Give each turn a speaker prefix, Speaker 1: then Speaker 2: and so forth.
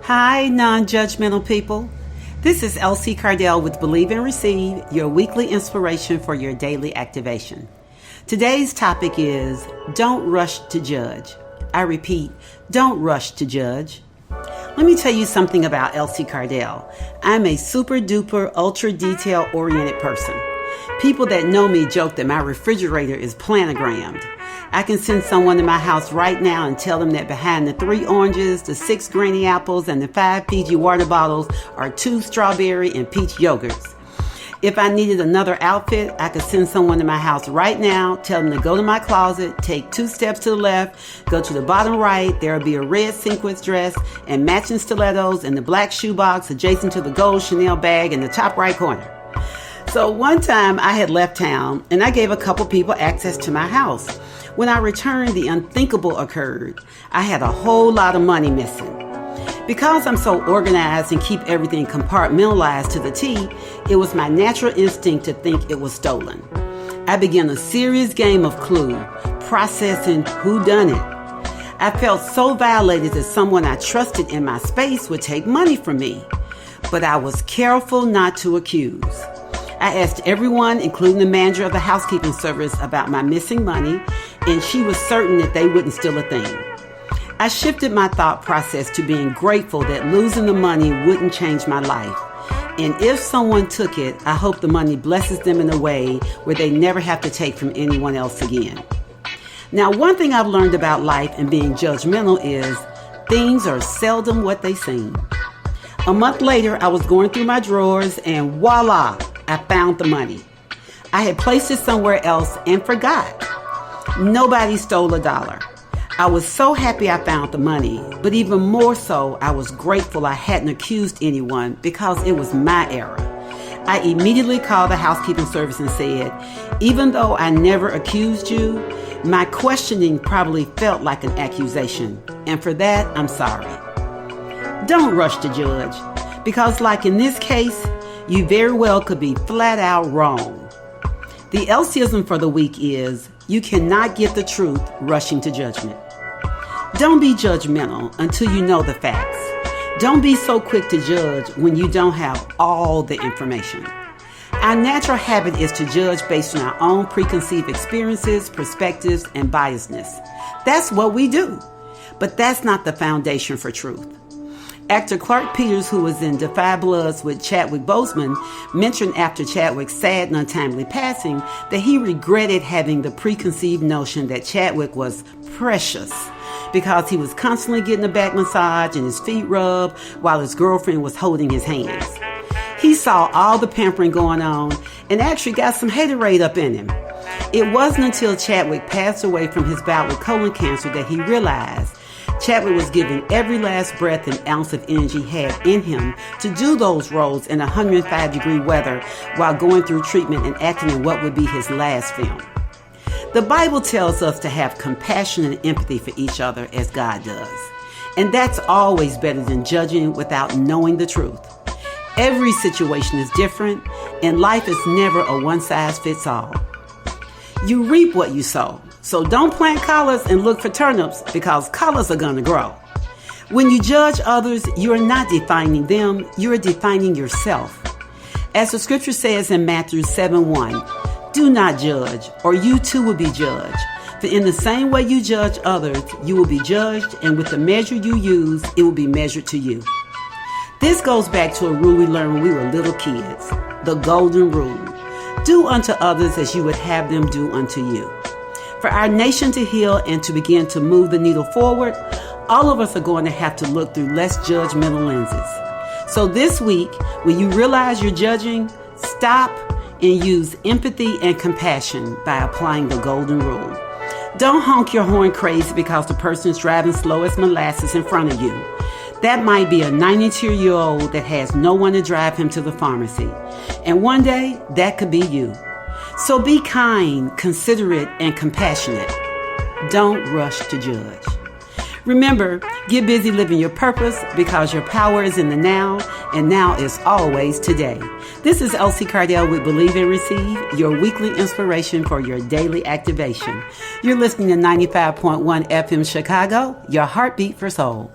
Speaker 1: Hi, non-judgmental people. This is Elsie Cardell with Believe and Receive, your weekly inspiration for your daily activation. Today's topic is don't rush to judge. I repeat, don't rush to judge. Let me tell you something about Elsie Cardell. I'm a super duper ultra detail oriented person. People that know me joke that my refrigerator is planogrammed. I can send someone to my house right now and tell them that behind the 3 oranges, the 6 granny apples, and the 5 PG water bottles are 2 strawberry and peach yogurts. If I needed another outfit, I could send someone to my house right now, tell them to go to my closet, take 2 steps to the left, go to the bottom right, there will be a red sequins dress and matching stilettos in the black shoebox adjacent to the gold Chanel bag in the top right corner. So one time I had left town and I gave a couple people access to my house. When I returned, the unthinkable occurred. I had a whole lot of money missing. Because I'm so organized and keep everything compartmentalized to the T, it was my natural instinct to think it was stolen. I began a serious game of Clue, processing who done it. I felt so violated that someone I trusted in my space would take money from me. But I was careful not to accuse. I asked everyone, including the manager of the housekeeping service, about my missing money, and she was certain that they wouldn't steal a thing. I shifted my thought process to being grateful that losing the money wouldn't change my life. And if someone took it, I hope the money blesses them in a way where they never have to take from anyone else again. Now, one thing I've learned about life and being judgmental is things are seldom what they seem. A month later, I was going through my drawers and voila, I found the money. I had placed it somewhere else and forgot. Nobody stole $1. I was so happy I found the money, but even more so, I was grateful I hadn't accused anyone because it was my error. I immediately called the housekeeping service and said, even though I never accused you, my questioning probably felt like an accusation, and for that, I'm sorry. Don't rush to judge, because like in this case, you very well could be flat out wrong. The Elsie-ism for the week is, you cannot get the truth rushing to judgment. Don't be judgmental until you know the facts. Don't be so quick to judge when you don't have all the information. Our natural habit is to judge based on our own preconceived experiences, perspectives, and biasness. That's what we do. But that's not the foundation for truth. Actor Clark Peters, who was in Defy Bloods with Chadwick Boseman, mentioned after Chadwick's sad and untimely passing that he regretted having the preconceived notion that Chadwick was precious because he was constantly getting a back massage and his feet rubbed while his girlfriend was holding his hands. He saw all the pampering going on and actually got some haterade up in him. It wasn't until Chadwick passed away from his bout with colon cancer that he realized Chadwick was giving every last breath and ounce of energy he had in him to do those roles in 105-degree weather while going through treatment and acting in what would be his last film. The Bible tells us to have compassion and empathy for each other as God does. And that's always better than judging without knowing the truth. Every situation is different, and life is never a one-size-fits-all. You reap what you sow. So don't plant collards and look for turnips because collards are going to grow. When you judge others, you are not defining them, you are defining yourself. As the scripture says in Matthew 7:1, do not judge, or you too will be judged. For in the same way you judge others, you will be judged, and with the measure you use, it will be measured to you. This goes back to a rule we learned when we were little kids, the golden rule. Do unto others as you would have them do unto you. For our nation to heal and to begin to move the needle forward, all of us are going to have to look through less judgmental lenses. So this week, when you realize you're judging, stop and use empathy and compassion by applying the golden rule. Don't honk your horn crazy because the person is driving slow as molasses in front of you. That might be a 92-year-old that has no one to drive him to the pharmacy. And one day, that could be you. So be kind, considerate, and compassionate. Don't rush to judge. Remember, get busy living your purpose because your power is in the now, and now is always today. This is Elsie Cardell with Believe and Receive, your weekly inspiration for your daily activation. You're listening to 95.1 FM Chicago, your heartbeat for soul.